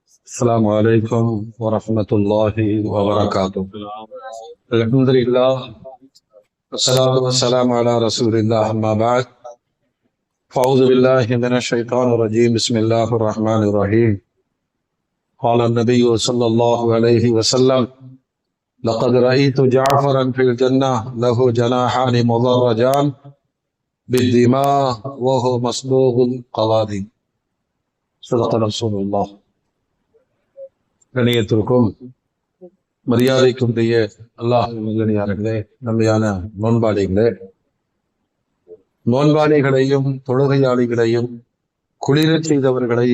السلام عليكم ورحمة الله وبركاته. الحمد لله والصلاة والسلام على رسول الله أما بعد. أعوذ بالله من الشيطان الرجيم. بسم الله الرحمن الرحيم. قال النبي صلى الله عليه وسلم: لقد رأيت جعفرا في الجنة له جناحان مضرجان بالدماء وهو مصبوغ القوادم. صدق رسول الله. கணியத்திற்கும் மரியாதைக்கும் அல்லாஹ் நல்லடியார்களே, நன்மையான நோன்பாளிகளையும் தொழுகையாளிகளையும் குளிரச் செய்தவர்களை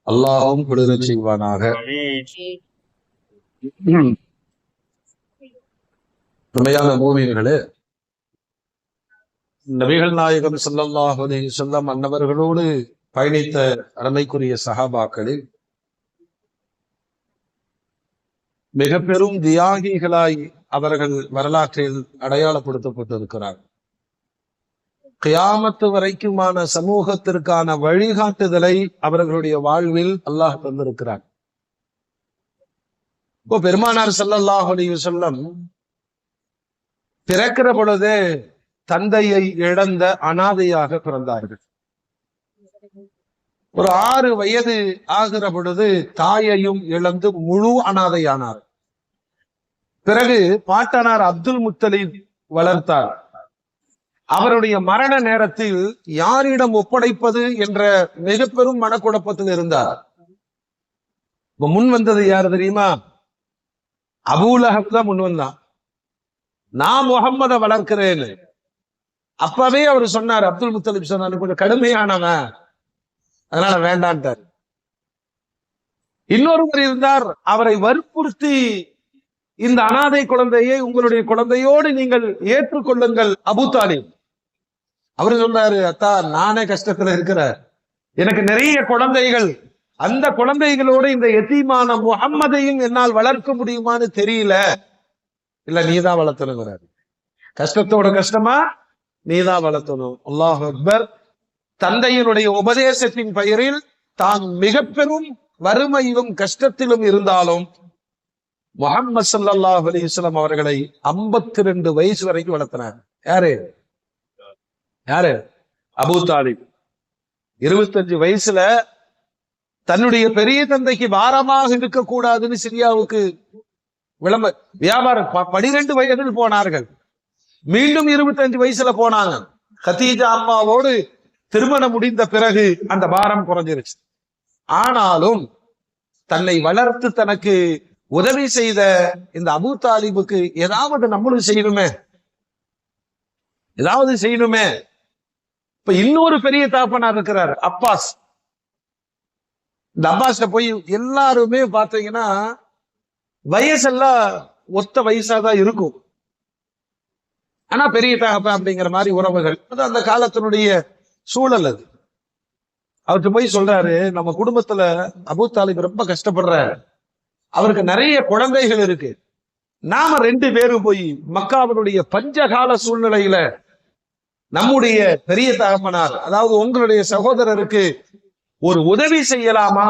அல்லாஹும் குளிரச் செய்வானாக. உண்மையான மூமின்களே, நபிகள் நாயகம் ஸல்லல்லாஹு அலைஹி வஸல்லம் அன்னவர்களோடு பயணித்த அருமைக்குரிய சஹாபாக்களில் மிக பெரும் தியாகிகளாய் அவர்கள் வரலாற்றில் அடையாளப்படுத்தப்பட்டிருக்கிறார். கியாமத்து வரைக்குமான சமூகத்திற்கான வழிகாட்டுதலை அவர்களுடைய வாழ்வில் அல்லாஹ் தந்திருக்கிறார். இப்போ பெருமானார் ஸல்லல்லாஹு அலைஹி வஸல்லம் பிறக்கிற பொழுதே தந்தையை இழந்த அனாதையாக பிறந்தார்கள். ஒரு 6 வயது ஆகிற பொழுது தாயையும் இழந்து முழு அனாதையானார். பிறகு பாட்டனார் அப்துல் முத்தலீப் வளர்த்தார். அவருடைய மரண நேரத்தில் யாரிடம் ஒப்படைப்பது என்ற மிக பெரும் மனக்குழப்பத்தில் இருந்தார். முன் வந்தது யாரு தெரியுமா? அபூலஹப் தான் முன் வந்தான். நான் முகம்மதை வளர்க்கிறேன்னு. அப்பவே அவர் சொன்னார், அப்துல் முத்தலீப் சொன்னார், கொஞ்சம் கடுமையானவன், அதனால வேண்டான்ட்டார். இன்னொருவர் இருந்தார், அவரை வற்புறுத்தி இந்த அனாதை குழந்தையை உங்களுடைய குழந்தையோடு நீங்கள் ஏற்றுக்கொள்ளுங்கள் அபூ தாலிப். அவரு சொன்னாரு, அத்தா நானே கஷ்டத்துல இருக்கிறேன், எனக்கு நிறைய குழந்தைகள், அந்த குழந்தைகளோடு இந்த யதீமான முஹம்மதையும் என்னால் வளர்க்க முடியுமான்னு தெரியல. இல்ல, நீதான் வளர்த்தணுங்கிறாரு. கஷ்டத்தோட கஷ்டமா நீதான் வளர்த்தணும். அல்லாஹ் அக்பர். தந்தையினுடைய உபதேசத்தின் பெயரில் தான் மிக பெரும் வறுமையிலும் கஷ்டத்திலும் இருந்தாலும் முஹம்மது ஸல்லல்லாஹு அலைஹி வஸல்லம் அவர்களை 52 வயசு வரைக்கும் வளர்த்தினார். யாரு? அபூ தாலிப். 25 வயசுல தன்னுடைய பெரிய தந்தைக்கு பாரமாக இருக்கக்கூடாதுன்னு சிரியாவுக்கு வியாபாரம் 12 வயதில் போனார்கள். மீண்டும் 25 வயசுல போனாங்க. கதீஜா அம்மாவோடு திருமணம் முடிந்த பிறகு அந்த பாரம் குறைஞ்சிருச்சு. ஆனாலும் தன்னை வளர்த்து தனக்கு உதவி செய்த இந்த அபூ தாலிபுக்கு ஏதாவது நம்மளும் செய்யணுமே, ஏதாவது செய்யணுமே. இப்ப இன்னொரு பெரிய தாப்பனார் இருக்கிறார், அப்பாஸ். இந்த அப்பாஸ்ல போய் எல்லாருமே பாத்தீங்கன்னா வயசெல்லாம் ஒத்த வயசாதான் இருக்கும். ஆனா பெரிய தகப்பன் அப்படிங்கிற மாதிரி உறவுகள், அது அந்த காலத்தினுடைய சூழல். அது அவர்கிட்ட போய் சொல்றாரு, நம்ம குடும்பத்துல அபூ தாலிப் ரொம்ப கஷ்டப்படுறாரு, அவருக்கு நிறைய குழந்தைகள் இருக்கு, நாம 2 பேரும் போய் மக்காவினுடைய பஞ்சகால சூழ்நிலையில நம்முடைய பெரிய தகப்பனார், அதாவது உங்களுடைய சகோதரருக்கு ஒரு உதவி செய்யலாமா?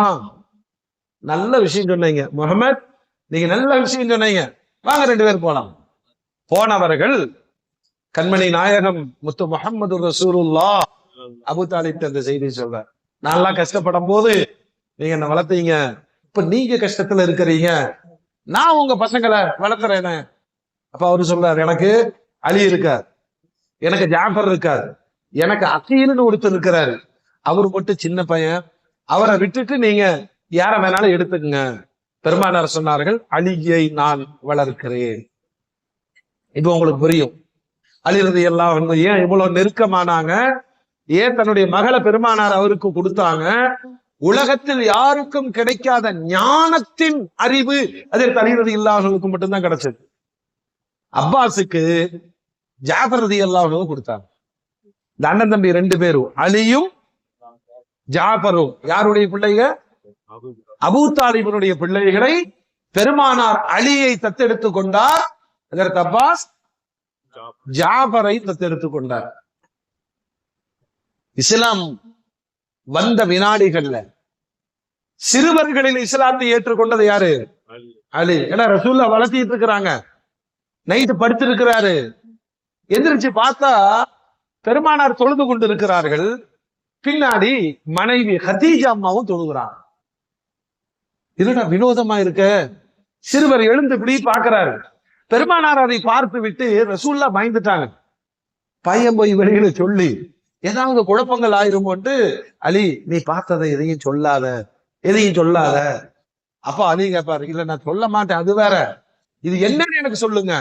நல்ல விஷயம் சொன்னீங்க முஹம்மத், நீங்க நல்ல விஷயம் சொன்னீங்க, வாங்க 2 பேர் போலாம். போனவர்கள் கண்மணி நாயகம் முத்து முஹம்மது ரசூலுல்லாஹ் அபூ தாலிப் அந்த செய்தி சொல்றார், நான்லாம் கஷ்டப்படும் போது நீங்க என்ன வளர்த்தீங்க, இப்ப நீங்க கஷ்டத்துல இருக்கிறீங்க, நான் உங்க பசங்களை வளர்த்துறேன். அப்ப அவரு சொல்றாரு, எனக்கு அலி இருக்கார், எனக்கு ஜாஃபர் இருக்கார், எனக்கு அகீல்னு ஒருத்தர் இருக்கிறாரு, அவரு மட்டும் சின்ன பையன், அவரை விட்டுட்டு நீங்க யார வேணாலும் எடுத்துக்கங்க. பெருமானார் சொன்னார்கள், அலியை நான் வளர்க்கிறேன். இப்ப உங்களுக்கு புரியும் அலி ரலியல்லாஹு அன்ஹு ஏன் இவ்வளவு நெருக்கமானாங்க, ஏன் தன்னுடைய மகளை பெருமானார் அவருக்கு கொடுத்தாங்க. உலகத்தில் யாருக்கும் கிடைக்காத ஞானத்தின் அறிவு அதற்கு அலி ரலியல்லாஹு அன்ஹுவுக்கு மட்டும்தான் கிடைச்சது. அப்பாஸுக்கு ஜாஃபர் ரலியல்லாஹு அன்ஹு கொடுத்தாங்க. இந்த அண்ணன் தம்பி 2 பேரும், அலியும் ஜாஃபரும் யாருடைய பிள்ளைங்க? அபூ தாலிபனுடைய பிள்ளைகளை பெருமானார் அலியை தத்தெடுத்துக் கொண்டார். அதற்கு அப்பாஸ் ஜாஃபரை தத்தெடுத்துக் கொண்டார். இஸ்லாம் வந்த வினாடிகள்ல சிறுவர்களில் இஸ்லாத்தை ஏற்றுக்கொண்டது யாரு? அலி. ஏன்னா ரசூல்லா வளர்த்திட்டு இருக்கிறாங்க, நைட்டு படுத்திருக்கிறாரு. எந்திரிச்சு பார்த்தா பெருமானார் தொழுது கொண்டு இருக்கிறார்கள். பின்னாடி மனைவி ஹதீஜா அம்மாவும் தொழுகிறாங்க. இதுடா வினோதமா இருக்க. சிறுவர் எழுந்து இப்படி பாக்குறாரு. பெருமானார் அதை பார்த்து விட்டு ரசூல்லா பயந்துட்டாங்க. பையன் போய் வெளியில சொல்லி ஏதாவது குழப்பங்கள் ஆயிருமோன்ட்டு, அலி நீ பார்த்ததை எதையும் சொல்லாத, எதையும் சொல்லாத. அப்ப அலி கேட்பாரு, இல்ல நான் சொல்ல மாட்டேன், அது வேற, இது என்னன்னு எனக்கு சொல்லுங்க.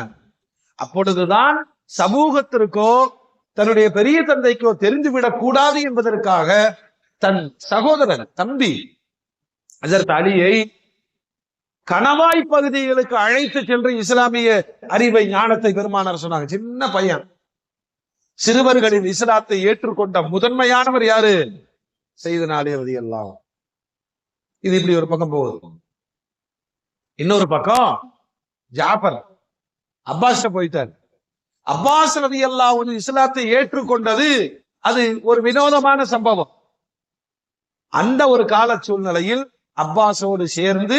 அப்பொழுதுதான் சமூகத்திற்கோ தன்னுடைய பெரிய தந்தைக்கோ தெரிந்துவிடக் கூடாது என்பதற்காக தன் சகோதரன் தம்பி ஹஜ்ரத் அலியை கணவாய் பகுதிகளுக்கு அழைத்து சென்று இஸ்லாமிய அறிவை ஞானத்தை பெருமானார் சொன்னாங்க. சின்ன பையன். சிறுவர்களின் இஸ்லாத்தை ஏற்றுக்கொண்ட முதன்மையானவர் யாரு? செய்தனா அலி ரலியல்லாஹு. இது இப்படி ஒரு பக்கம் போகுது. இன்னொரு பக்கம் ஜாஃபர் அப்பாஸ் போயிட்டார். அப்பாஸ் ரலியல்லாஹு இஸ்லாத்தை ஏற்றுக்கொண்டது அது ஒரு வினோதமான சம்பவம். அந்த ஒரு கால சூழ்நிலையில் அப்பாஸோடு சேர்ந்து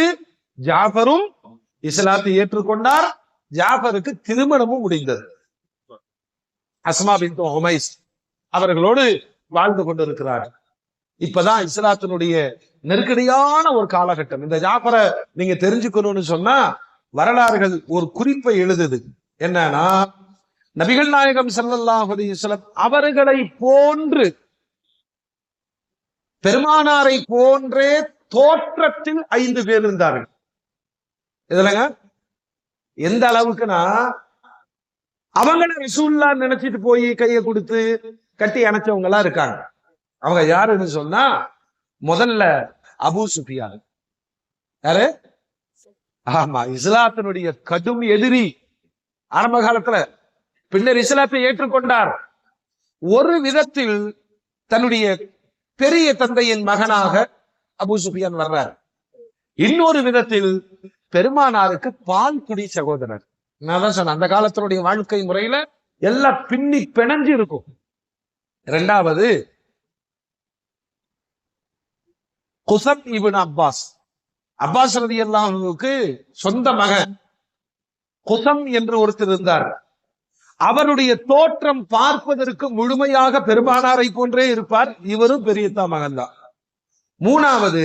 ஜாஃபரும் இஸ்லாத்தை ஏற்றுக்கொண்டார். ஜாஃபருக்கு திருமணமும் முடிந்தது. அஸ்மா பின்த் உமைஸ் அவர்களோடு வாழ்ந்து கொண்டிருக்கிறார். இப்பதான் இஸ்லாத்தினுடைய நெருக்கடியான ஒரு காலகட்டம். இந்த ஜாஃபரை நீங்க தெரிஞ்சுக்கணும்னு சொன்னா வரலாறுகள் ஒரு குறிப்பை எழுதுது. என்னன்னா, நபிகள் நாயகம் ஸல்லல்லாஹு அலைஹி வஸல்லம் அவர்களை போன்று பெருமானாரை போன்றே தோற்றத்தில் 5 பேர் இருந்தார்கள். இதுலங்க எந்த அளவுக்குன்னா, அவங்கள ரசூலுல்லாஹ் நினைச்சிட்டு போய் கையை கொடுத்து கட்டி அணைச்சவங்க எல்லாம் இருக்காங்க. அவங்க யாருன்னு சொன்னா, முதல்ல அபூ சுஃபியான். யாரு? ஆமா, இஸ்லாத்தினுடைய கடும் எதிரி ஆரம்ப காலத்துல. பின்னர் இஸ்லாத்தை ஏற்றுக்கொண்டார். ஒரு விதத்தில் தன்னுடைய பெரிய தந்தையின் மகனாக அபூ சுஃபியான் வர்றார். இன்னொரு விதத்தில் பெருமானாருக்கு பால் குடி சகோதரர். நான் தான் சொன்னேன், அந்த காலத்தினுடைய வாழ்க்கை முறையில எல்லாம் பின்னி பிணைஞ்சு இருக்கும். இரண்டாவது குசம் இப்னு அப்பாஸ். அப்பாஸ் ரலியல்லாஹுவுக்கு சொந்த மகன் குசம் என்று ஒருத்தர் இருந்தார். அவருடைய தோற்றம் பார்ப்பதற்கு முழுமையாக பெருமானாரை போன்றே இருப்பார். இவரும் பெரியத்தா மகன் தான். மூணாவது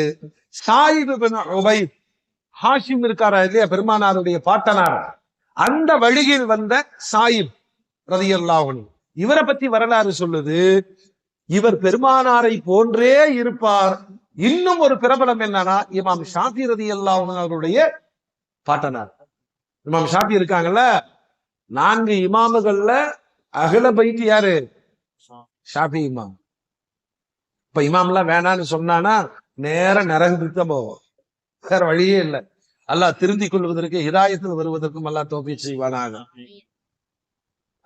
சாயிப் இப்னு உபைத். ஹாஷிம் இருக்காரா இல்லையா, பெருமானாருடைய பாட்டனார். அந்த வழியில் வந்த சாயிப் ரலியல்லாஹு அன்ஹு. இவரை பத்தி வரலாறு சொல்லுது, இவர் பெருமானாரை போன்றே இருப்பார். இன்னும் ஒரு பிரபலம் என்னன்னா, இமாம் ஷாஃபி ரலியல்லாஹு அன்ஹு அவருடைய பாட்டனார். இமாம் ஷாஃபி இருக்காங்கல்ல, 4 இமாமுகள்ல அஹ்ல பைத் யாரு? ஷாஃபி இமாம். இப்ப இமாம்லாம் வேணான்னு சொன்னானா நேரம் நரகத்துக்கு தான் போவோம், வேற வழியே இல்லை. அல்லாஹ் திருந்திக் கொள்வதற்கு ஹிதாயத்தில் வருவதற்கும் அல்லாஹ் தௌஃபீக் செய்வானாக.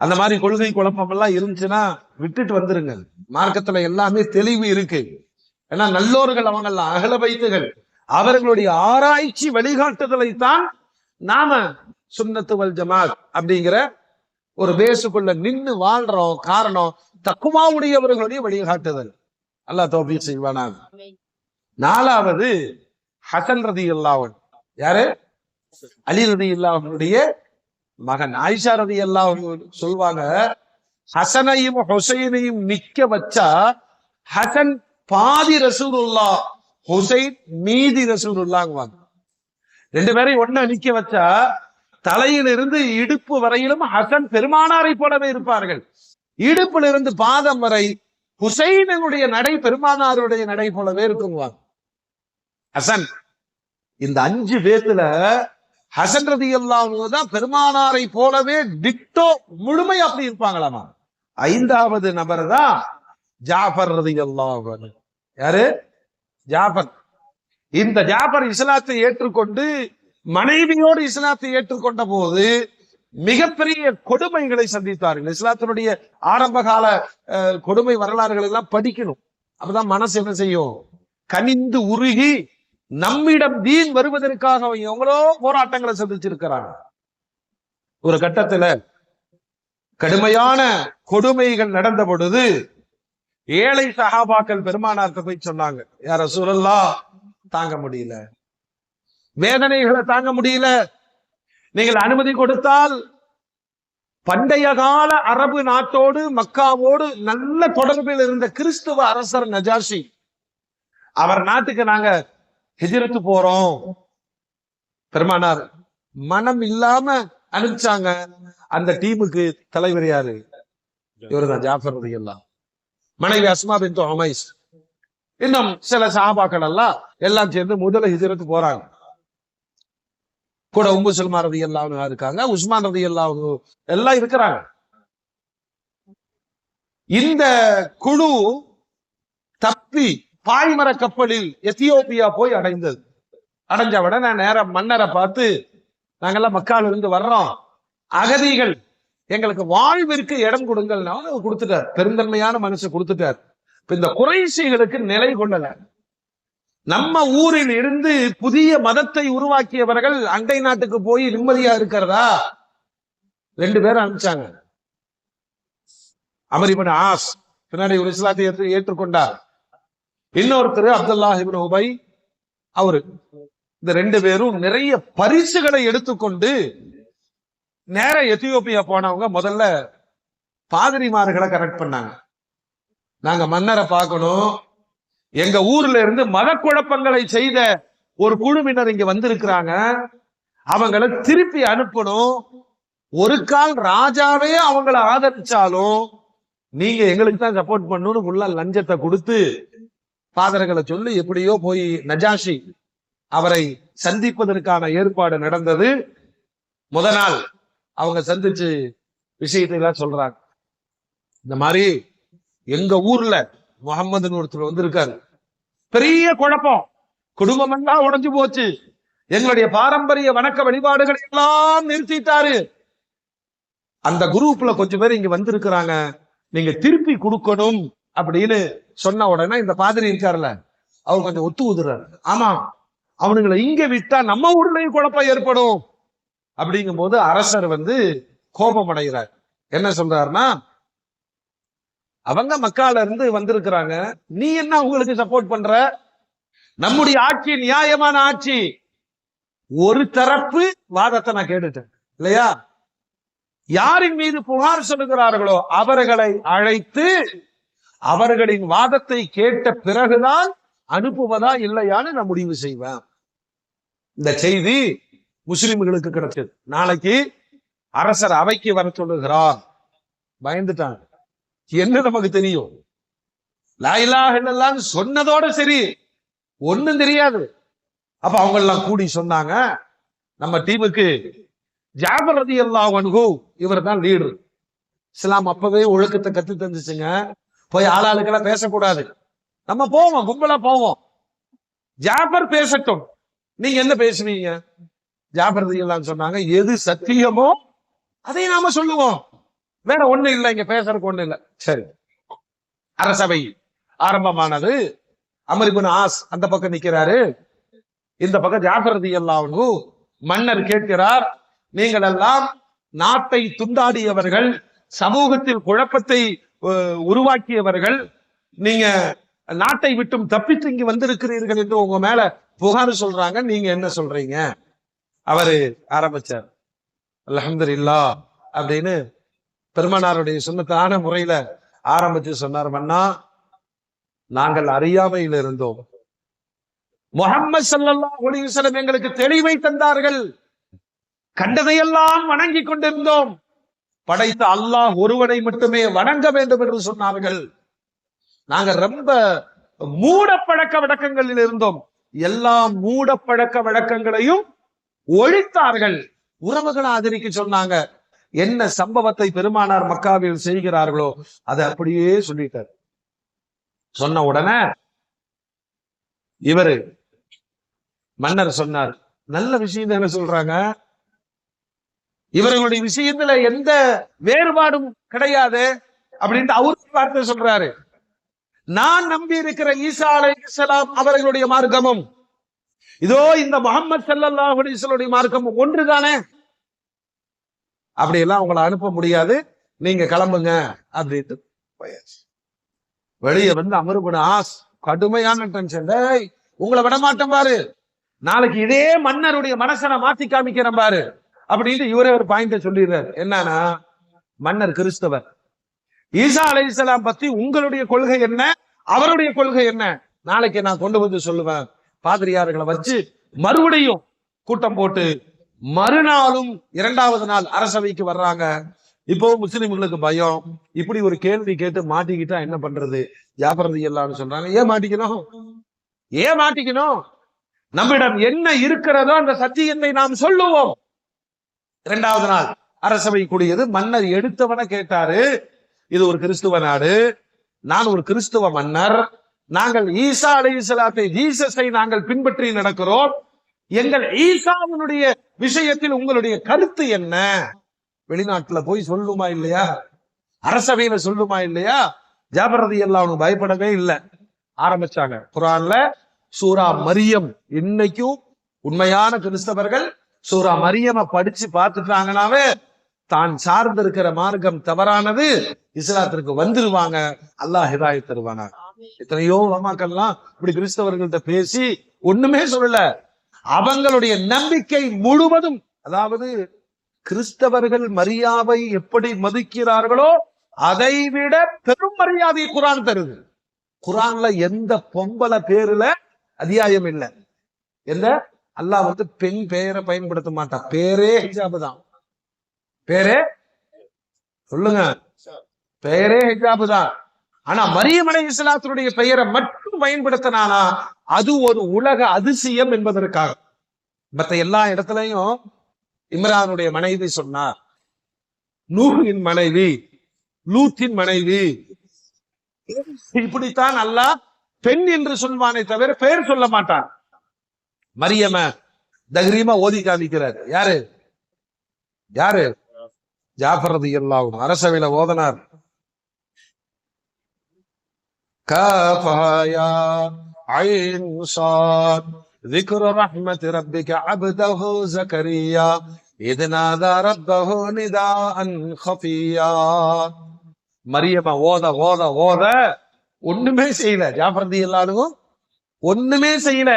அந்த மாதிரி கொள்கை குழப்பம் எல்லாம் இருந்துச்சுன்னா விட்டுட்டு வந்துருங்க. மார்க்கத்துல எல்லாமே தெளிவு இருக்கு. ஏன்னா நல்லோர்கள் அவங்கெல்லாம் அஹ்ல பைத்துகள். அவர்களுடைய ஆராய்ச்சி வழிகாட்டுதலை தான் நாம சுன்னத்து வல் ஜமாத் அப்படிங்கிற ஒரு பேசுக்குள்ள நின்று வாழ்றோம். காரணம் தக்குவாவுடையவர்களுடைய வழிகாட்டுதல். அல்லாஹ் தௌஃபீக் செய்வானாக. 4வது ஹசன் ரலியல்லாஹு அன்ஹு. யாரு? அலி ரலியல்லாஹுடைய மகன். ஆயிஷா ரலியல்லாஹு சொல்வாங்க, ஹசனையும் ஹுசைனையும் நிக்க வச்சா ஹசன் பாதி ரசூலுல்லாஹ், ஹுசைன் மீதி ரசூலுல்லாஹ்வாங்க. 2 பேரையும் ஒண்ணா நிக்க வச்சா தலையிலிருந்து இடுப்பு வரையிலும் ஹசன் பெருமானாரை போலவே இருப்பார்கள். இடுப்பிலிருந்து பாதம் வரை ஹுசைனுடைய நடை பெருமானாருடைய நடை போலவே இருக்குவாங்க. ஹசன். இந்த 5 பேத்துல ஹசன் ரலியல்லாஹு தான் பெருமானாரை போலவே டிட்டோ முழுமை அப்படி இருப்பாங்களாமா. 5வது நபர் தான் ஜாஃபர் ரலியல்லாஹு அன்ஹு. யாரு? ஜாஃபர். இந்த ஜாஃபர் இஸ்லாத்தை ஏற்றுக்கொண்டு மனைவியோடு இஸ்லாத்தை ஏற்றுக்கொண்ட போது மிகப்பெரிய கொடுமைகளை சந்தித்தார்கள். இஸ்லாத்தினுடைய ஆரம்ப கால கொடுமை வரலாறுகள் எல்லாம் படிக்கணும். அப்பதான் மனசு என்ன செய்யும்? கனிந்து உருகி நம்மிடம் தீன் வருவதற்காக எவ்வளோ போராட்டங்களை சந்திச்சிருக்கிறாங்க. ஒரு கட்டத்துல கடுமையான கொடுமைகள் நடந்த பொழுது ஏழை சஹாபாக்கள் பெருமானார்ட்ட போய் சொன்னாங்க, யா ரசூலல்லாஹ், தாங்க முடியல, வேதனைகளை தாங்க முடியல. நீங்கள் அனுமதி கொடுத்தால் பண்டைய கால அரபு நாட்டோடு மக்காவோடு நல்ல தொடர்பில் இருந்த கிறிஸ்துவ அரசர் நஜாஷி, அவர் நாட்டுக்கு நாங்க ஹிஜ்ரத்து போறோம். பெருமானார் மனம் இல்லாம அனுப்பிச்சாங்க. அந்த டீமுக்கு தலைவர் யாரு? இவருதான் ஜாஃபர் ரலியல்லாஹு. மனைவி அஸ்மா பின்த் உமைஸ், இன்னும் சில சஹாபாக்கள் எல்லாம் சேர்ந்து முதல்ல ஹிஜ்ரத்து போறாங்க. கூட உம்மு சல்மா ரலியல்லாஹு இருக்காங்க, உஸ்மான் ரலியல்லாஹு எல்லாம் இருக்கிறாங்க. இந்த குழு தப்பி பாய்மர கப்பலில் எத்தியோப்பியா போய் அடைந்தது. அடைஞ்ச உடனே நேரம் மன்னரை பார்த்து, நாங்கெல்லாம் மக்கால இருந்து வர்றோம், அகதிகள், எங்களுக்கு வாழ்விற்கு இடம் கொடுங்கள் கொடுத்துட்டார். பெருந்தன்மையான மனுஷன் கொடுத்துட்டார். இப்ப இந்த குறைஷிகளுக்கு நிலை கொள்ளல. நம்ம ஊரில் இருந்து புதிய மதத்தை உருவாக்கியவர்கள் அண்டை நாட்டுக்கு போய் நிம்மதியா இருக்கிறதா? 2 பேரும் அனுப்பிச்சாங்க. அமர் இப்னு ஆஸ் பின்னாடி ஒரு இஸ்லாத்தை ஏற்றுக்கொண்டார். இன்னொருத்தர் அப்துல்லாஹ் இப்னு உபை, அவரு. இந்த 2 பேரும் நிறைய பரிசுகளை எடுத்துக்கொண்டு நேர எத்தியோப்பியா போனவங்க முதல்ல பாதிரிமார்களை கரெக்ட் பண்ணாங்க. நாங்க மன்னரை பார்க்கணும், எங்க ஊர்ல இருந்து மத குழப்பங்களை செய்த ஒரு குழுவினர் இங்க வந்திருக்கிறாங்க, அவங்களை திருப்பி அனுப்பணும். ஒரு கால் ராஜாவே அவங்களை ஆதரிச்சாலும் நீங்க எங்களுக்கு தான் சப்போர்ட் பண்ணணும். ஃபுல்லா லஞ்சத்தை கொடுத்து பாதர்களை சொல்லி எப்படியோ போய் நஜாஷி அவரை சந்திப்பதற்கான ஏற்பாடு நடந்தது. முத நாள் அவங்க சந்திச்சு விஷயத்தை எல்லாம் சொல்றாங்க. இந்த மாதிரி எங்க ஊர்ல முகம்மதுன்னு ஒருத்தர் வந்திருக்காரு, பெரிய குழப்பம், குடும்பம் எல்லாம் உடைஞ்சு போச்சு, எங்களுடைய பாரம்பரிய வணக்க வழிபாடுகளை எல்லாம் நிறுத்திட்டாரு. அந்த குரூப்ல கொஞ்சம் பேர் இங்க வந்திருக்கிறாங்க, நீங்க திருப்பி கொடுக்கணும் அப்படின்னு சொன்ன உடனே இந்த பாதிரி இருக்காருல்ல, அவர் கொஞ்சம் ஒத்து ஊதுறாரு. ஆமா, அவனுங்களை இங்க விட்டா நம்ம ஊர்லயும் குழப்பம் ஏற்படும் அப்படிங்கும் போது அரசர் கோபம் அடைகிறார். என்ன சொல்றாருன்னா, அவங்க மக்கால இருந்து வந்திருக்கிறாங்க, நீ என்ன உங்களுக்கு சப்போர்ட் பண்ற? நம்முடைய ஆட்சி நியாயமான ஆட்சி. ஒரு தரப்பு வாதத்தை நான் கேட்டுட்டேன் இல்லையா? யாரின் மீது புகார் சொல்லுகிறார்களோ அவர்களை அழைத்து அவர்களின் வாதத்தை கேட்ட பிறகுதான் அனுப்புவதா இல்லையான்னு நான் முடிவு செய்வேன். இந்த செய்தி முஸ்லிம்களுக்கு கிடைச்சது. நாளைக்கு அரசர் அவைக்கு வர சொல்லுகிறார். பயந்துட்டாங்க. என்ன நமக்கு தெரியும்? லா இலாஹ இல்லல்லாஹ் சொன்னதோட சரி, ஒண்ணும் தெரியாது. அப்ப அவங்க எல்லாம் கூடி சொன்னாங்க, நம்ம டீமுக்கு ஜாபர் ரலியல்லாஹு அன்ஹு இவர் தான் லீடர். இஸ்லாம் அப்பவே ஒழுக்கத்தை கத்து தந்துச்சுங்க. போய் ஆளாளுக்கெல்லாம் பேசக்கூடாது, நம்ம போவோம், கும்பலா போவோம், ஜாபர் பேசட்டும், நீங்க என்ன பேசுவீங்க? ஜாபர் ரலியல்லாஹு சொன்னாங்க, எது சத்தியமோ அதை நாம சொல்லுவோம், வேற ஒண்ணு இல்லை, இங்க பேசுறதுக்கு ஒண்ணு இல்லை. சரி, அரசவை ஆரம்பமானது. அமர் இப்னு ஆஸ் அந்த பக்கம் நிக்கிறாரு, இந்த பக்கம் ஜாஃபர் ரலியல்லாஹு அன்ஹு. மன்னர் கேட்கிறார், நீங்கள் எல்லாம் நாட்டை துண்டாடியவர்கள், சமூகத்தில் குழப்பத்தை உருவாக்கியவர்கள், நீங்க நாட்டை விட்டும் தப்பித்து இங்கு வந்திருக்கிறீர்கள் என்று உங்க மேல புகார் சொல்றாங்க, நீங்க என்ன சொல்றீங்க? அவரு ஆரம்பிச்சார், அல்ஹம்துலில்லாஹ் அப்படின்னு பெருமானாருடைய சுன்னத்தான முறையில ஆரம்பிச்சு சொன்னார். மன்னா, நாங்கள் அறியாமையில் இருந்தோம், முஹம்மது ஸல்லல்லாஹு அலைஹி வஸல்லம் எங்களுக்கு தெளிவை தந்தார்கள், கண்டதையெல்லாம் வணங்கி கொண்டிருந்தோம், படைத்த அல்லாஹ் ஒருவனை மட்டுமே வணங்க வேண்டும் என்று சொன்னார்கள். நாங்க ரொம்ப மூடப்பழக்க வழக்கங்களில் இருந்தோம், எல்லா மூடப்பழக்க வழக்கங்களையும் ஒழித்தார்கள். உறவுகளை ஆதரிக்க சொன்னாங்க. என்ன சம்பவத்தை பெருமானார் மக்காவில் செய்கிறார்களோ அதை அப்படியே சொல்லிட்டார். சொன்ன உடனே இவரு மன்னர் சொன்னார், நல்ல விஷயம் என்ன சொல்றாங்க, இவர்களுடைய விஷயத்துல எந்த வேறுபாடும் கிடையாது அப்படின்ட்டு அவருக்கு வார்த்தை சொல்றாரு. நான் நம்பி இருக்கிற ஈசா அலைஹிஸ்ஸலாம் அவர்களுடைய மார்க்கமும் இதோ இந்த முஹம்மது ஸல்லல்லாஹு அலைஹி வஸல்லம் மார்க்கமும் ஒன்றுதானே, அப்படியெல்லாம் அவங்களை அனுப்ப முடியாது, நீங்க கிளம்புங்க அப்படின்ட்டு வெளியே அமர் இப்னு ஆஸ் கடுமையான டென்ஷன். உங்களை விடமாட்டேன் பாரு, நாளைக்கு இதே மன்னருடைய மனசை நான் மாத்தி காமிக்கிறேன் பாரு அப்படின்னு இவரே ஒரு பாயிண்ட சொல்லிடுறாரு. என்னன்னா, மன்னர் கிறிஸ்தவர், ஈசா அலைஹிஸ்ஸலாம் பத்தி உங்களுடைய கொள்கை என்ன, அவருடைய கொள்கை என்ன, நாளைக்கு நான் கொண்டு வந்து சொல்லுவேன். பாதிரியார்களை வச்சு மறுபடியும் கூட்டம் போட்டு மறுநாளும் 2வது நாள் அரசவைக்கு வர்றாங்க. இப்போ முஸ்லிம்களுக்கு பயம், இப்படி ஒரு கேள்வி கேட்டு மாட்டிக்கிட்டா என்ன பண்றது? ஜாஃபர் ரலியல்லாஹு சொல்றாங்க, ஏன் மாட்டிக்கணும், ஏன் மாட்டிக்கணும், நம்மிடம் என்ன இருக்கிறதோ அந்த சத்தியத்தை நாம் சொல்லுவோம். 2வது நாள் அரசவை கூடியது. மன்னர் எடுத்தவன கேட்டாரு, இது ஒரு கிறிஸ்துவ நாடு, நான் ஒரு கிறிஸ்துவ மன்னர், நாங்கள் ஈசா அலைஹிஸ்ஸலாத்தை ஜீசஸை நாங்கள் பின்பற்றி நடக்கிறோம், எங்கள் ஈசாவினுடைய விஷயத்தில் உங்களுடைய கருத்து என்ன? வெளிநாட்டுல போய் சொல்லுமா இல்லையா, அரசவையில சொல்லுமா இல்லையா? ஜாஃபர் ரலியல்லாஹு பயப்படவே இல்லை, ஆரம்பிச்சாங்க. குர்ஆன்ல சூரா மரியம், இன்னைக்கும் உண்மையான கிறிஸ்தவர்கள் சூரா மரியம படிச்சு பார்த்துட்டாங்கன்னாவே தான் சார்ந்து இருக்கிற மார்க்கம் தவறானது, இஸ்லாத்திற்கு வந்துருவாங்க, அல்லாஹ் ஹிதாயத் தருவாங்க. எத்தனையோ உலமாக்கள்லாம் இப்படி கிறிஸ்தவர்கள்ட்ட பேசி ஒண்ணுமே சொல்லல. அவங்களுடைய நம்பிக்கை முழுவதும், அதாவது கிறிஸ்தவர்கள் மரியாவை எப்படி மதிக்கிறார்களோ அதை விட பெரும் மரியாதை குர்ஆன் தருது. குர்ஆன்ல எந்த பொம்பளை பேருல அத்தியாயம் இல்லை, எந்த அல்லாஹ் பெண் பெயரை பயன்படுத்த மாட்டான், பேரே ஹிஜாபு தான், பேரே சொல்லுங்க, பெயரே ஹிஜாபு தான். ஆனா மரியம் அலைஹிஸ்ஸலாத்துடைய பெயரை மட்டும் பயன்படுத்தினானா அது ஒரு உலக அதிசயம் என்பதற்காக. மற்ற எல்லா இடத்துலயும் இம்ரானுடைய மனைவி சொன்னார், நூஹின் மனைவி, லூத்தின் மனைவி, இப்படித்தான் அல்லாஹ் பெண் என்று சொல்வானே தவிர பெயர் சொல்ல மாட்டான். மரியம தக்ரீமா ஓதி காமிக்கிறார். யாரு யாரு? ஜாஃபர் ரலியல்லாஹு அன்ஹு அரசவையில ஓதனார். காஃபா யா ஐன் ஸாத் ذكر رحمة ربك عبده زكريا إذ نادى ربه نداء خفيا. மரியம ஓத ஓத ஓத ஒண்ணுமே செய்யல, ஜாஃபர் ரலியல்லாஹு அன்ஹு ஒண்ணுமே செய்யல.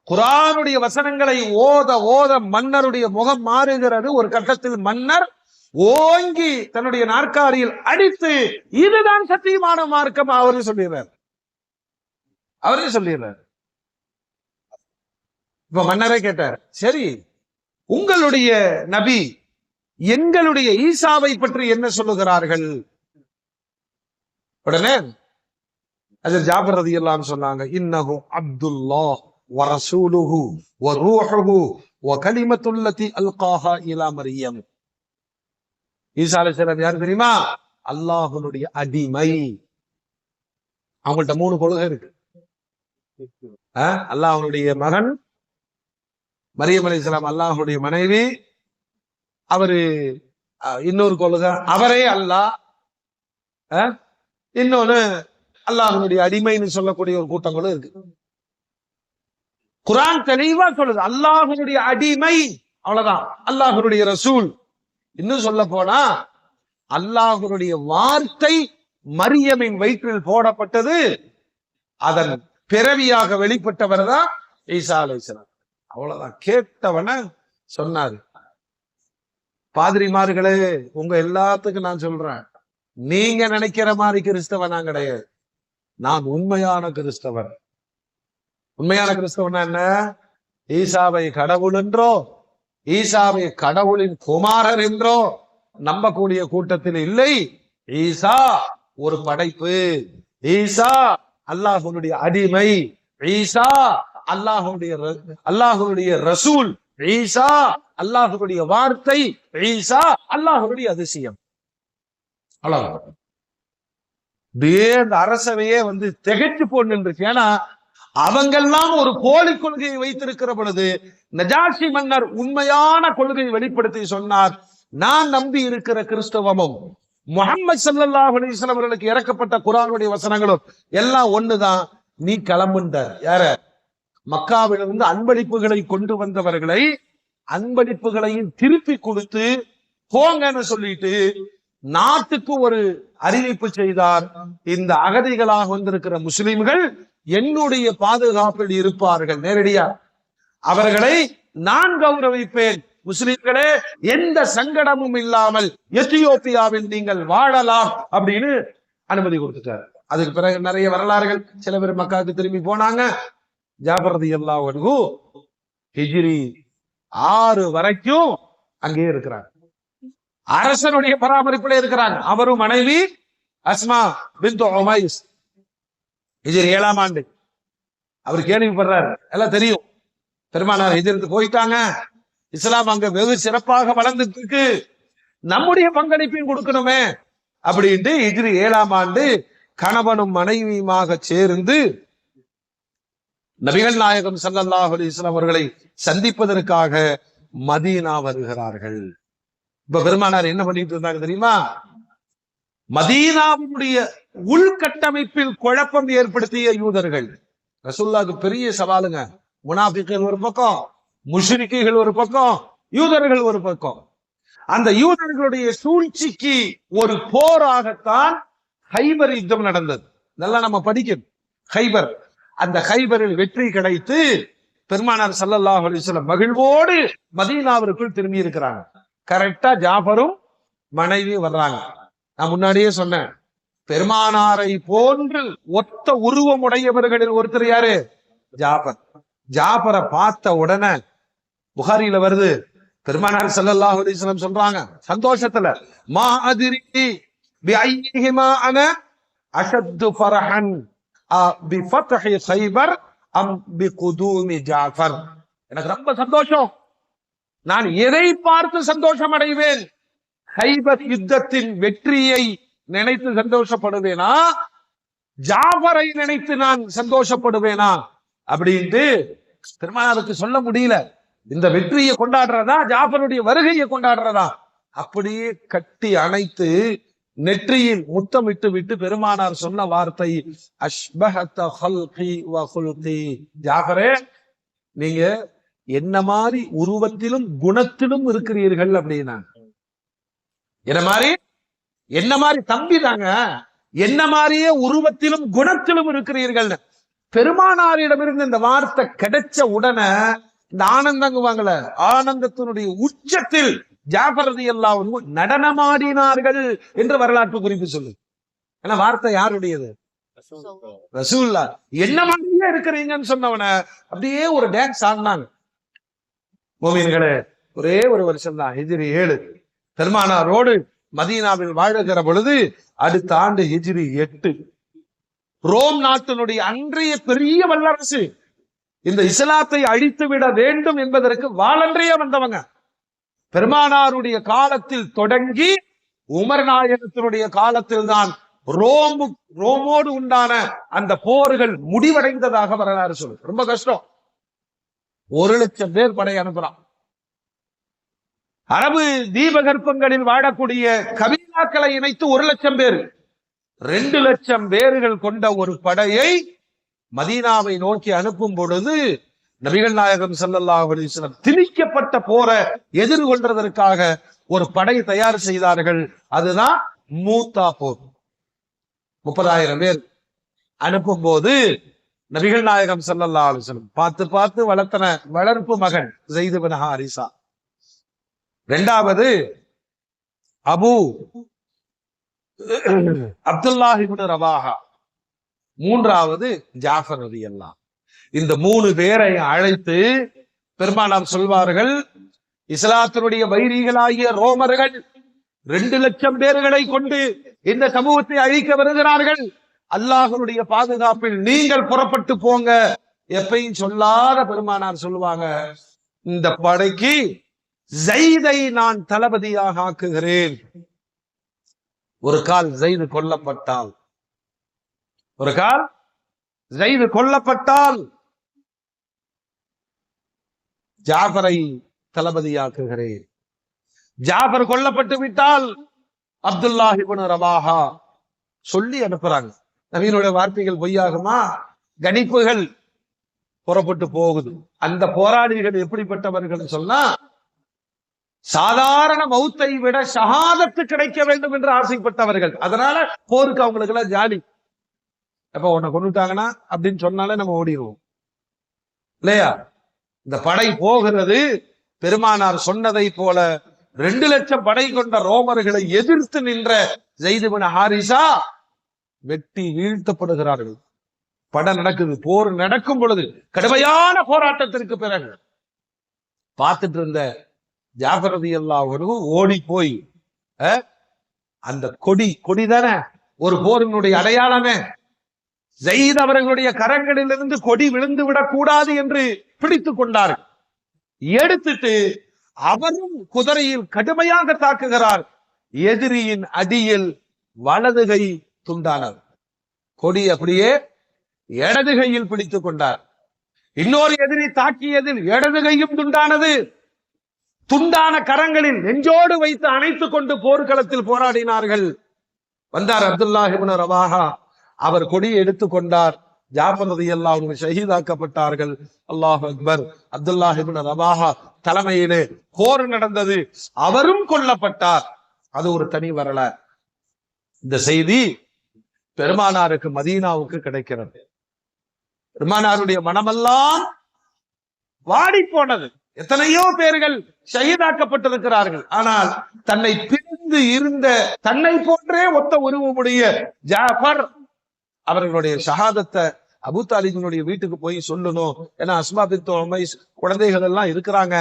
குர்ஆனுடைய வசனங்களை ஓத ஓத மன்னருடைய முகம் மாறுகிறது. ஒரு கட்டத்தில் மன்னர் ஓங்கி தன்னுடைய நாற்காலியில் அடித்து, இதுதான் சத்தியமான மார்க்கம் அவரே சொல்லிடுறார், அவரே சொல்லிடுறார். இப்ப மன்னரே கேட்டார், சரி உங்களுடைய நபி எங்களுடைய ஈசாவை பற்றி என்ன சொல்லுகிறார்கள்? உடனே ஹஜ்ரத் ஜாஃபர் ரலியல்லாஹு அன்ஹு சொன்னாங்க, இன்னஹு அப்துல்லாஹ் வ ரசூலுஹு வ ரூஹுஹு வ கலிமத்துல்லதி அல்காஹா இலா மரியம். ஈசா அலைஹிஸ்ஸலாம் யார் தெரியுமா? அல்லாஹ்வுடைய அடிமை. அவங்கள்ட்ட 3 கொள்கை இருக்கு. அல்லாஹ்வுடைய மகன், மரியம் அலைஹிஸ்ஸலாம் அல்லாஹ்வுடைய மனைவி, அவரு இன்னொரு கொள்கை அவரே அல்லாஹ், இன்னொன்னு அல்லாஹ்வுடைய அடிமைன்னு சொல்லக்கூடிய ஒரு கூட்டங்களும் இருக்கு. குர்ஆன் தெளிவா சொல்லுது அல்லாஹ்வுடைய அடிமை, அவ்வளவுதான், அல்லாஹ்வுடைய ரசூல். இன்னும் சொல்ல போனா அல்லாஹ்வுடைய வார்த்தை மரியமின் வயிற்றில் போடப்பட்டது, அதன் பிறவியாக வெளிப்பட்டவர் தான் ஈசா அலைஹிஸ்ஸலாம். அவ்வளவுதான், கேட்டவன சொன்னாரு. பாதிரிமார்களே, உங்க எல்லாத்துக்கும் நான் சொல்றேன், நீங்க நினைக்கிற மாதிரி கிறிஸ்தவனா கிடையாது, நான் உண்மையான கிறிஸ்தவன். உண்மையான கிறிஸ்தவனா என்ன? ஈசாவை கடவுள் என்றோ ஈசாவை கடவுளின் குமாரர் என்றோ நம்பக்கூடிய கூட்டத்தில் இல்லை. ஈசா ஒரு படைப்பு, ஈசா அல்லாஹ்வுடைய அடிமை, ஈசா அல்லாஹ்வுடைய ரசூல், ஈசா அல்லாஹ்வுடைய வார்த்தை, ஈசா அல்லாஹ்வுடைய அதிசயம். அவ்வளவுதான். இந்த அரசவையே திகைச்சு போட்டு, ஏன்னா அவங்கெல்லாம் ஒரு போலி கொள்கையை வைத்திருக்கிற பொழுது நஜாஷி மன்னர் உண்மையான கொள்கையை வெளிப்படுத்தி சொன்னார், நான் நம்பி இருக்கிற கிறிஸ்தவமும் முஹம்மது ஸல்லல்லாஹு அலைஹி வஸல்லம் அவர்களுக்கு இறக்கப்பட்ட குர்ஆனுடைய வசனங்களும் எல்லாம் ஒண்ணுதான், நீ கிளம்புண்டார். யார? மக்காவிலிருந்து அன்பளிப்புகளை கொண்டு வந்தவர்களை அன்பளிப்புகளையும் திருப்பி கொடுத்து போங்கன்னு சொல்லிட்டு நாட்டுக்கு ஒரு அறிவிப்பு செய்தார். இந்த அகதிகளாக வந்திருக்கிற முஸ்லிம்கள் என்னுடைய பாதுகாப்பில் இருப்பார்கள். நேரடியா அவர்களை நான் கௌரவிப்பேன். முஸ்லிம்களே, எந்த சங்கடமும் இல்லாமல் எத்தியோப்பியாவில் நீங்கள் வாழலாம் அப்படின்னு அனுமதி கொடுத்துட்டார். அதுக்கு பிறகு நிறைய வரலாறுகள். சில பேர் மக்காவுக்கு திரும்பி போனாங்க. ஜாஃபர் ரலியல்லாஹு அன்ஹு ஹிஜ்ரி 6 வரைக்கும் அங்கேயே இருக்கிறாங்க. அரசனுடைய பராமரிப்பில் இருக்கிறாங்க. அவரும் மனைவி அஸ்மா பின்த் உமைஸ். ஹிஜ்ரி 7ஆம் ஆண்டு. அவர் கேள்விப்படுறாரு, எல்லாம் தெரியும். பெருமானார் ஹிஜ்ரத்துக்கு போயிட்டாங்க, இஸ்லாம் அங்க வெகு சிறப்பாக வளர்ந்துட்டு இருக்கு, நம்முடைய பங்களிப்பையும் கொடுக்கணுமே அப்படின்ட்டு ஹிஜ்ரி 7ஆம் ஆண்டு கணவனும் மனைவியுமாக சேர்ந்து நபிகள் நாயகம் ஸல்லல்லாஹு அலைஹி வஸல்லம் அவர்களை சந்திப்பதற்காக மதீனா வருகிறார்கள். இப்ப பெருமானார் என்ன பண்ணிட்டு இருந்தாங்க தெரியுமா? மதீனாவுடைய உள்கட்டமைப்பில் குழப்பம் ஏற்படுத்திய யூதர்கள். ரசூலுல்லாஹ்க்கு பெரிய சவாலுங்க. முனாஃபிக்குகள் ஒரு பக்கம், முஷ்ரிக்குகள் ஒரு பக்கம், யூதர்கள் ஒரு பக்கம். அந்த யூதர்களுடைய சூழ்ச்சிக்கு ஒரு போராகத்தான் ஹைபர் யுத்தம் நடந்தது. நல்லா நம்ம படிக்கணும். ஹைபர், அந்த ஹைபரில் வெற்றி கிடைத்து பெருமானார் ஸல்லல்லாஹு அலைஹி வஸல்லம் மகிழ்வோடு மதீனாவிற்குள் திரும்பி இருக்கிறாங்க. கரெக்டா ஜாஃபரும் மனைவி வர்றாங்க. நான் முன்னாடியே சொன்னேன், பெருமானாரை போன்று ஒத்த உருவம் உடையவர்களில் ஒருத்தர் யாரு? ஜாஃபர். ஜாஃபரை பார்த்த உடனே புகாரியில வருது, பெருமானார் ஸல்லல்லாஹு அலைஹி வஸல்லம் சொல்றாங்க சந்தோஷத்துல, மா அதிரி பிஐஹிமா அன அஷத்து ஃபரஹன் பிஃபத்ஹி கைபர் அம் பிகுதூமி ஜாஃபர். எனக்கு ரொம்ப சந்தோஷம். நான் எதை பார்த்து சந்தோஷம் அடைவேன்? கைபர் யுத்தத்தின் வெற்றியை நினைத்து சந்தோஷப்படுவேனா, ஜாஃபரை நினைத்து நான் சந்தோஷப்படுவேனா அப்படின்ட்டு பெருமானாருக்கு சொல்ல முடியல. இந்த வெற்றியை கொண்டாடுறதா, ஜாஃபருடைய வருகையை கொண்டாடுறதா? அப்படியே கட்டி அணைத்து நெற்றியில் முத்தமிட்டு விட்டு பெருமானார் சொன்ன வார்த்தை, அஷ்பஹத ஹல்கி வ குல்கி. ஜாஃபரே, நீங்க என்ன மாதிரி உருவத்திலும் குணத்திலும் இருக்கிறீர்கள் அப்படின்னா. என்ன மாதிரி தம்பி தாங்க, என்ன மாதிரியே உருவத்திலும் குணத்திலும் இருக்கிறீர்கள். பெருமானாரிடமிருந்து இந்த வார்த்தை கிடைச்ச உடனே இந்த ஆனந்தங்குவாங்கள, ஆனந்தத்தினுடைய உச்சத்தில் ஜாஃபர் ரலியல்லாஹு அன்ஹு நடனமாடினார்கள் என்று வரலாற்று குறிப்பு சொல்லு. ஏன்னா வார்த்தை யாருடையது? ரசூலுல்லாஹ். என்ன மாதிரியே இருக்கிறீங்கன்னு சொன்னவன அப்படியே ஒரு டான்ஸ் ஆடினாங்க. மோமின்களே, ஒரே ஒரு வருஷம் தான், ஹிஜ்ரி 7. பெருமானாரோடு மதீனாவில் வாழுகிற பொழுது அடுத்த ஆண்டு ஹிஜ்ரி 8. ரோம் நாட்டினுடைய அன்றைய பெரிய வல்லரசு இந்த இஸ்லாத்தை அழித்து விட வேண்டும் என்பதற்கு வாளன்றைய வந்தவங்க. பெருமானாருடைய காலத்தில் தொடங்கி உமர் நாயகத்தினுடைய காலத்தில் தான் ரோமோடு உண்டான அந்த போர்கள் முடிவடைந்ததாக வரலாறு சொல்லு. ரொம்ப கஷ்டம். 1,00,000 பேர் படை அனுப்புறான். அரபு தீபகற்பங்களில் வாழக்கூடிய கபீலாக்களை இணைத்து 1,00,000 பேர், 2,00,000 பேர்கள் கொண்ட ஒரு படையை மதீனாவை நோக்கி அனுப்பும் பொழுது நபிகள் நாயகம் ஸல்லல்லாஹு அலைஹி வஸல்லம் திணிக்கப்பட்ட போரை எதிர்கொள்வதற்காக ஒரு படை தயார் செய்தார்கள். அதுதான் மூத்தா போர். 30,000 பேர் அனுப்பும் போது நபிகள் நாயகம் ஸல்லல்லாஹு அலைஹி வஸல்லம் பார்த்து வளர்த்தன வளர்ப்பு மகன் ஸைத் இப்னு ஹாரிஸா, 2வது அப்துல்லாஹ் இப்னு ரவாஹா, 3வது ஜாஃபர் ரலியல்லாஹு. இந்த 3 பேரை அழைத்து பெருமானார் சொல்வார்கள், இஸ்லாத்தினுடைய வைரிகளாகிய ரோமர்கள் 2,00,000 பேர்களை கொண்டு இந்த சமூகத்தை அழிக்க வருகிறார்கள். அல்லாஹ்வுடைய பாதுகாப்பில் நீங்கள் புறப்பட்டு போங்க. எப்பையும் சொல்லாத பெருமானார் சொல்லுவாங்க, இந்த படைக்கு ஸைதை நான் தளபதியாக ஆக்குகிறேன். ஒரு கால் ஸைத் கொல்லப்பட்டால் ஜாஃபரை தளபதியாக்குகிறேன். ஜாஃபர் கொல்லப்பட்டு விட்டால் அப்துல்லாஹ் இப்னு ரவாஹா சொல்லி அனுப்புறாங்க. நபியினுடைய வார்த்தைகள் பொய்யாகுமா? கணிப்புகள் புறப்பட்டு போகுது. அந்த போராளிகள் எப்படிப்பட்டவர்கள் சொன்னா, சாதாரண மௌத்தை விட ஷஹாதத்து கிடைக்க வேண்டும் என்று ஆசைப்பட்டவர்கள். அதனால போருக்கு அவங்களுக்கு எல்லாம் ஜாலி. எப்ப உன்னை கொண்டுட்டாங்கன்னா அப்படின்னு சொன்னாலே நம்ம ஓடிடுவோம் இல்லையா? இந்த படை போகிறது பெருமானார் சொன்னதை போல 2 லட்சம் படை கொண்ட ரோமர்களை எதிர்த்து நின்ற ஸைத் இப்னு ஹாரிஸா வெட்டி வீழ்த்தப்படுகிறார்கள். படம் நடக்குது, போர் நடக்கும் பொழுது கடுமையான போராட்டத்திற்கு பிறகு பார்த்துட்டு இருந்த ஜாஃபர் ரலியல்லாஹு அன்ஹு ஓடி போய் அந்த கொடிதானே ஒரு போரினுடைய அடையாளமே, ஸைத் அவர்களுடைய கரங்களிலிருந்து கொடி விழுந்து விடக்கூடாது என்று பிடித்து கொண்டார். எடுத்துட்டு அவரும் குதிரையில் கடுமையாக தாக்குகிறார். எதிரியின் அடியில் வலது கை துண்டானது. கொடி அப்படியே இடது கையில் பிடித்துக் கொண்டார். இன்னொரு எதிரி தாக்கியதில் இடது கையும் துண்டானது. துண்டான கரங்களில் நெஞ்சோடு வைத்து அணைத்துக் கொண்டு போர்க்களத்தில் போராடினார்கள். வந்தார் அப்துல்லாஹ் இப்னு ரவாஹா. அவர் கொடியை எடுத்துக்கொண்டார். ஜாஃபர் ரலியல்லாஹு அன்ஹு ஷஹீதாக்கப்பட்டார்கள். அல்லாஹ் அக்பர். அப்துல்லாஹ் இப்னு ரவாஹா தலைமையிலே போர் நடந்தது. அவரும் கொல்லப்பட்டார். அது ஒரு தனி வரலாறு. இந்த செய்தி பெருமானாருக்கு மதீனாவுக்கு கிடைக்கிறது. பெருமானாருடைய மனமெல்லாம் வாடி போனது. எத்தனையோ பேர்கள் ஷஹீதாக்கப்பட்டிருக்கிறார்கள். ஆனால் தன்னை பிரிந்து இருந்த தன்னை போன்றே ஒத்த உருவமுடைய ஜாஃபர் அவர்களுடைய ஷஹாதத்தை அபூ தாலிபினுடைய வீட்டுக்கு போய் சொல்லணும். ஏன்னா அஸ்மா பின்த் உமைஸ் குழந்தைகள் எல்லாம் இருக்கிறாங்க.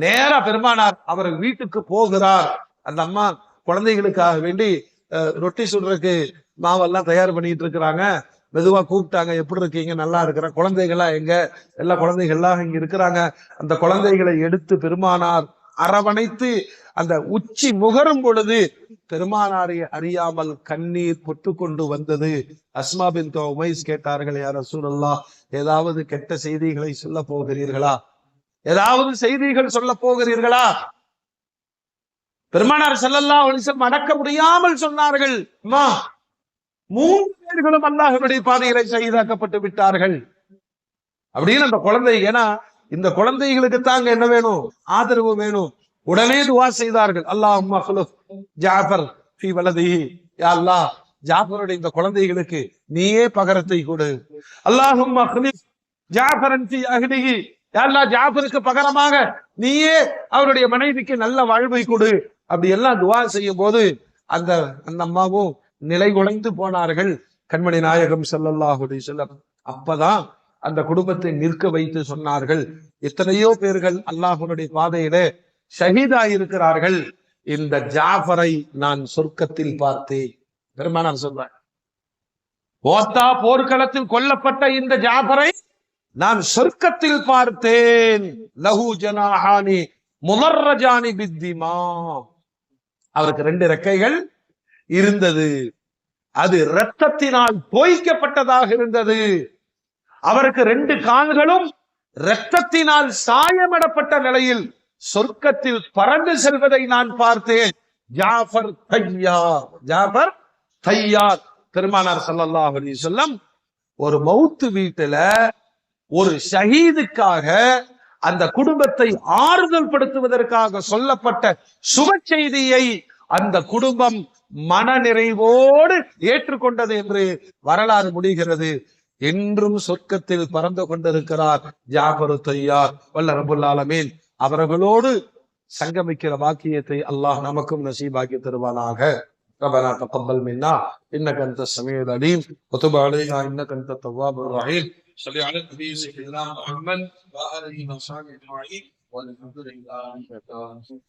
நேரா பெருமானார் அவர் வீட்டுக்கு போகிறார். அந்த அம்மா குழந்தைகளுக்காக வேண்டி ரொட்டி சுடுறதுக்கு மாவெல்லாம் தயார் பண்ணிட்டு இருக்கிறாங்க. மெதுவா கூப்பிட்டாங்க, எப்படி இருக்கீங்க? நல்லா இருக்கிற குழந்தைகள்லாம் எங்க? எல்லா குழந்தைகள்லாம் இங்க இருக்கிறாங்க. அந்த குழந்தைகளை எடுத்து பெருமானார் அரவணைத்து அந்த உச்சி முகரும் பொழுது பெருமானாரை அறியாமல் கண்ணீர் பொட்டு கொண்டு வந்தது. அஸ்மா பின்த் உமைஸ் கேட்டார்கள், யா ரசூலல்லாஹ், ஏதாவது கெட்ட செய்திகளை சொல்ல போகிறீர்களா? ஏதாவது செய்திகள் சொல்ல போகிறீர்களா? பெருமானார் ஸல்லல்லாஹு அலைஹி வஸல்லம் அடக்க முடியாமல் சொன்னார்கள், அம்மா 3 பேர்களும் அல்லாஹ்வுடைய பாதையிலே ஷஹீதாக்கப்பட்டு விட்டார்கள் அப்படின்னு. அந்த குழந்தை, ஏன்னா இந்த குழந்தைகளுக்கு தாங்க என்ன வேணும்? ஆதரவு வேணும். உடனே துஆ செய்தார்கள், அல்லாஹும்ம அக்லுஃப் ஜாஃபர் ஃபீ வலதிஹி, யா அல்லாஹ் ஜாஃபருடைய இந்த குழந்தைகளுக்கு நீயே பகரத்தை கொடு. அல்லாஹும்ம அக்லிஃப் ஜாஃபரன் ஃபீ அஹ்லிஹி, யா அல்லாஹ் ஜாஃபருக்கு பகரமாக நீயே அவருடைய மனைவிக்கு நல்ல வாழ்வை கொடு. அப்படி எல்லாம் துஆ செய்யும் போது அந்த அம்மாவும் நிலை குலைந்து போனார்கள். கண்மணி நாயகம் ஸல்லல்லாஹு அலைஹி வஸல்லம் அப்பதான் அந்த குடும்பத்தை நிற்க வைத்து சொன்னார்கள், எத்தனையோ பேர்கள் அல்லாஹ்வுடைய பாதையிலே ஷஹீதாயிருக்கிறார்கள். இந்த ஜாஃபரை நான் சொர்க்கத்தில் பார்த்தேன். பெருமானார் சொல்றார், ஓத்தா போர்க்களத்தில் கொல்லப்பட்ட இந்த ஜாஃபரை நான் சொர்க்கத்தில் பார்த்தேன். லஹு ஜனாஹானி முலர்ரஜானி பித்திமா, அவருக்கு 2 ரெக்கைகள் இருந்தது. அது இரத்தத்தினால் தோய்க்கப்பட்டதாக இருந்தது. அவருக்கு 2 கால்களும் இரத்தத்தினால் சாயமிடப்பட்ட நிலையில் சொர்க்கத்தில் பறந்து செல்வதை நான் பார்த்தேன். ஜாஃபர் தையார், ஜாஃபர் தையார். பெருமானார் ஸல்லல்லாஹு அலைஹி வஸல்லம் ஒரு மௌத்து வீட்டுல ஒரு ஷஹீதுக்காக அந்த குடும்பத்தை ஆறுதல் படுத்துவதற்காக சொல்லப்பட்ட சுப செய்தியை அந்த குடும்பம் மன நிறைவோடு ஏற்றுக்கொண்டது என்று வரலாறு முடிகிறது. என்றும் சொர்க்கத்தில் பறந்து கொண்டிருக்கிறார் ஜாஃபர் தையார். வல்ல ரப்புல் ஆலமீன் அவர்களோடு சங்கமிக்கிற வாக்கியத்தை அல்லாஹ் நமக்கும் நசீபாக்கி தருவானாக. ربنا تقبل منا انك انت السميع العليم وتب علينا انك انت التواب الرحيم. صل على النبي سيدنا محمد وآله وصحبه اجمعين والحمد لله رب العالمين.